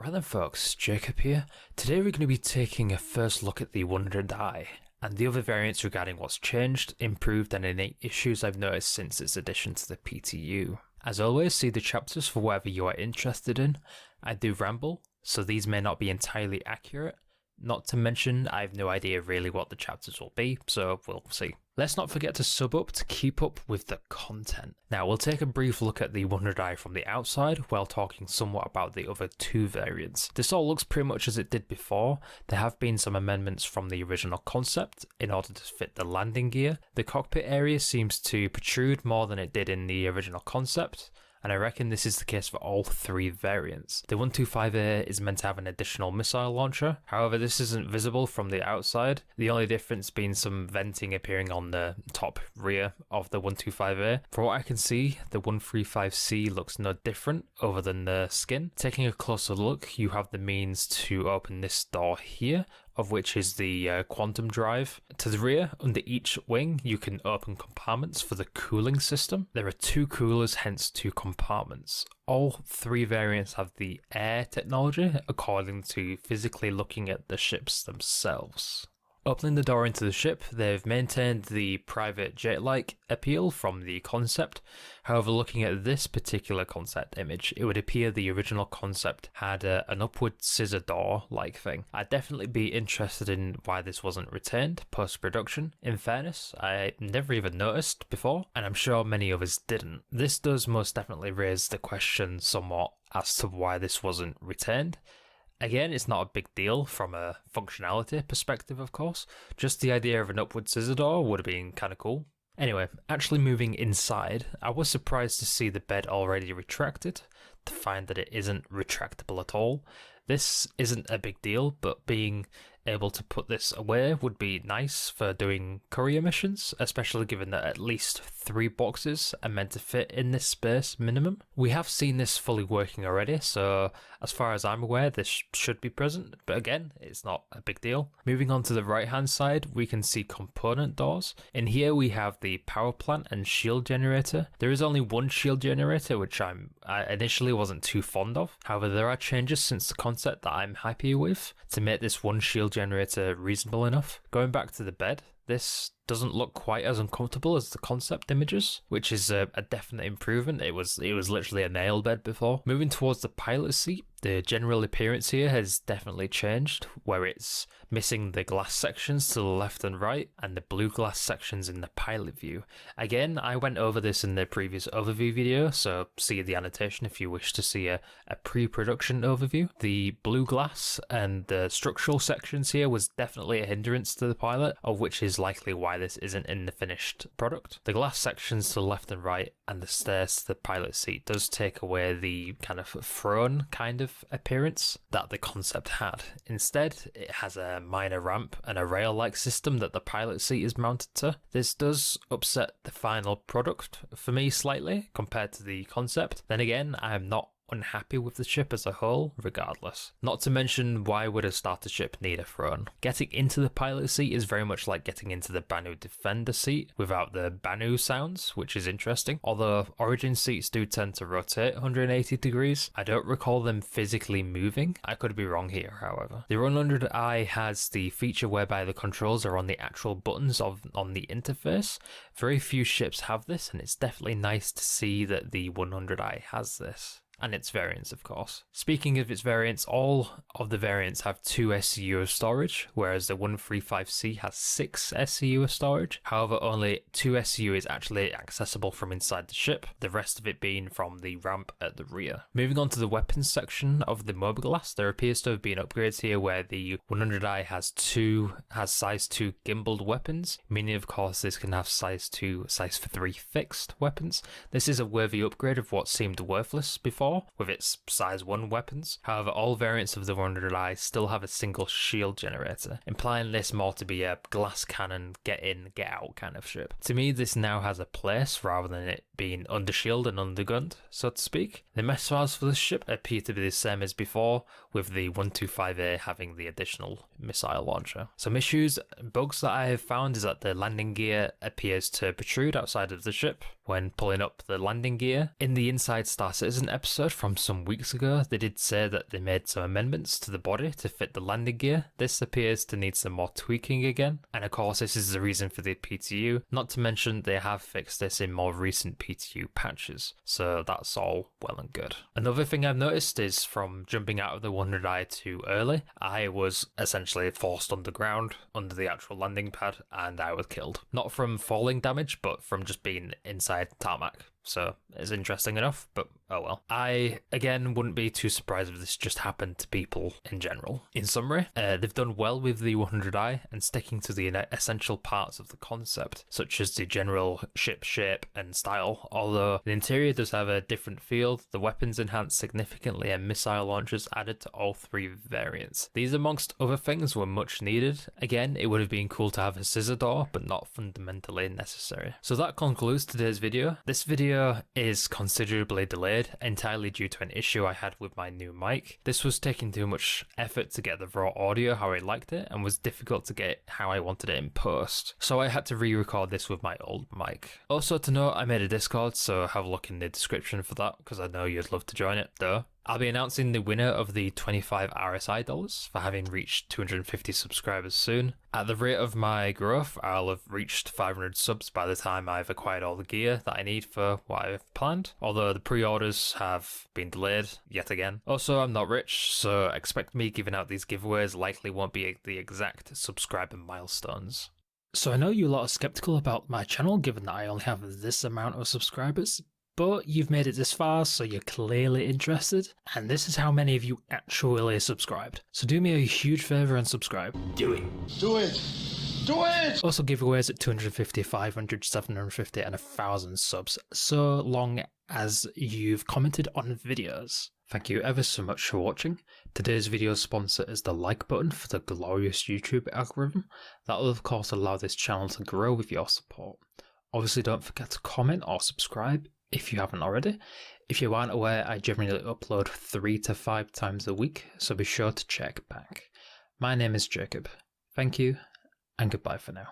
Right then folks, Jacob here. Today we're going to be taking a first look at the 100i and the other variants regarding what's changed, improved and any issues I've noticed since its addition to the PTU. As always, see the chapters for whatever you are interested in. I do ramble, so these may not be entirely accurate. Not to mention, I have no idea really what the chapters will be, so we'll see. Let's not forget to sub up to keep up with the content. Now, we'll take a brief look at the 100i from the outside while talking somewhat about the other two variants. This all looks pretty much as it did before. There have been some amendments from the original concept in order to fit the landing gear. The cockpit area seems to protrude more than it did in the original concept, and I reckon this is the case for all three variants. The 125A is meant to have an additional missile launcher, however this isn't visible from the outside, the only difference being some venting appearing on the top rear of the 125A. From what I can see, the 135C looks no different other than the skin. Taking a closer look, you have the means to open this door here, of which is the quantum drive. To the rear, under each wing, you can open compartments for the cooling system. There are two coolers, hence two compartments. All three variants have the air technology, according to physically looking at the ships themselves. Opening the door into the ship, they've maintained the private jet-like appeal from the concept. However, looking at this particular concept image, it would appear the original concept had an upward scissor door-like thing. I'd definitely be interested in why this wasn't retained post-production. In fairness, I never even noticed before, and I'm sure many others didn't. This does most definitely raise the question somewhat as to why this wasn't retained. Again, it's not a big deal from a functionality perspective, of course. Just the idea of an upward scissor door would have been kind of cool. Anyway, actually moving inside, I was surprised to see the bed already retracted, to find that it isn't retractable at all. This isn't a big deal, but being able to put this away would be nice for doing courier missions, especially given that at least 3 boxes are meant to fit in this space minimum. We have seen this fully working already, so as far as I'm aware, this should be present, but again, it's not a big deal. Moving on to the right hand side, we can see component doors. In here we have the power plant and shield generator. There is only one shield generator, which I initially wasn't too fond of. However, there are changes since the concept that I'm happy with to make this one shield generator reasonable enough. Going back to the bed, this doesn't look quite as uncomfortable as the concept images, which is a definite improvement. It was literally a nail bed before. Moving towards the pilot seat, the general appearance here has definitely changed, where it's missing the glass sections to the left and right and the blue glass sections in the pilot view. Again, I went over this in the previous overview video, so see the annotation if you wish to see a pre-production overview. The blue glass and the structural sections here was definitely a hindrance to the pilot, of which is likely why this isn't in the finished product. The glass sections to the left and right and the stairs to the pilot seat does take away the kind of throne kind of appearance that the concept had. Instead, it has a minor ramp and a rail-like system that the pilot seat is mounted to. This does upset the final product for me slightly compared to the concept. Then again, I am not unhappy with the ship as a whole, regardless. Not to mention, why would a starter ship need a throne? Getting into the pilot seat is very much like getting into the Banu Defender seat without the Banu sounds, which is interesting. Although Origin seats do tend to rotate 180 degrees, I don't recall them physically moving. I could be wrong here, however. The 100i has the feature whereby the controls are on the actual buttons on the interface. Very few ships have this, and it's definitely nice to see that the 100i has this. And its variants, of course. Speaking of its variants, all of the variants have 2 SCU of storage, whereas the 135C has 6 SCU of storage. However, only 2 SCU is actually accessible from inside the ship, the rest of it being from the ramp at the rear. Moving on to the weapons section of the mobiglass, there appears to have been upgrades here where the 100i has size 2 gimbaled weapons, meaning of course this can have size 2, size 3 fixed weapons. This is a worthy upgrade of what seemed worthless before with its size 1 weapons. However, all variants of the 100i still have a single shield generator, implying this more to be a glass cannon, get in, get out kind of ship. To me, this now has a place rather than it being under shield and undergunned, so to speak. The missiles for this ship appear to be the same as before, with the 125A having the additional missile launcher. Some issues, bugs that I have found is that the landing gear appears to protrude outside of the ship when pulling up the landing gear. In the Inside Star Citizen episode from some weeks ago, they did say that they made some amendments to the body to fit the landing gear. This appears to need some more tweaking again, and of course this is the reason for the PTU, not to mention they have fixed this in more recent PTU patches, so that's all well and good. Another thing I've noticed is from jumping out of the 100i too early, I was essentially forced underground under the actual landing pad and I was killed. Not from falling damage, but from just being inside tarmac. So it's interesting enough, but oh well. I, again, wouldn't be too surprised if this just happened to people in general. In summary, they've done well with the 100i and sticking to the essential parts of the concept, such as the general ship shape and style, although the interior does have a different feel, the weapons enhanced significantly and missile launchers added to all three variants. These, amongst other things, were much needed. Again, it would have been cool to have a scissor door, but not fundamentally necessary. So that concludes today's video. This video is considerably delayed, entirely due to an issue I had with my new mic. This was taking too much effort to get the raw audio how I liked it, and was difficult to get how I wanted it in post. So I had to re-record this with my old mic. Also to note, I made a Discord, so have a look in the description for that, because I know you'd love to join it, though. I'll be announcing the winner of the 25 RSI dollars for having reached 250 subscribers soon. At the rate of my growth, I'll have reached 500 subs by the time I've acquired all the gear that I need for what I've planned, although the pre-orders have been delayed yet again. Also, I'm not rich, so expect me giving out these giveaways likely won't be the exact subscriber milestones. So I know you lot are skeptical about my channel given that I only have this amount of subscribers, but you've made it this far, so you're clearly interested, and this is how many of you actually subscribed. So do me a huge favour and subscribe. Do it. Do it. Do it! Also giveaways at 250, 500, 750 and 1,000 subs, so long as you've commented on videos. Thank you ever so much for watching. Today's video sponsor is the like button for the glorious YouTube algorithm. That will of course allow this channel to grow with your support. Obviously don't forget to comment or subscribe if you haven't already. If you aren't aware, I generally upload 3 to 5 times a week, so be sure to check back. My name is Jacob. Thank you, and goodbye for now.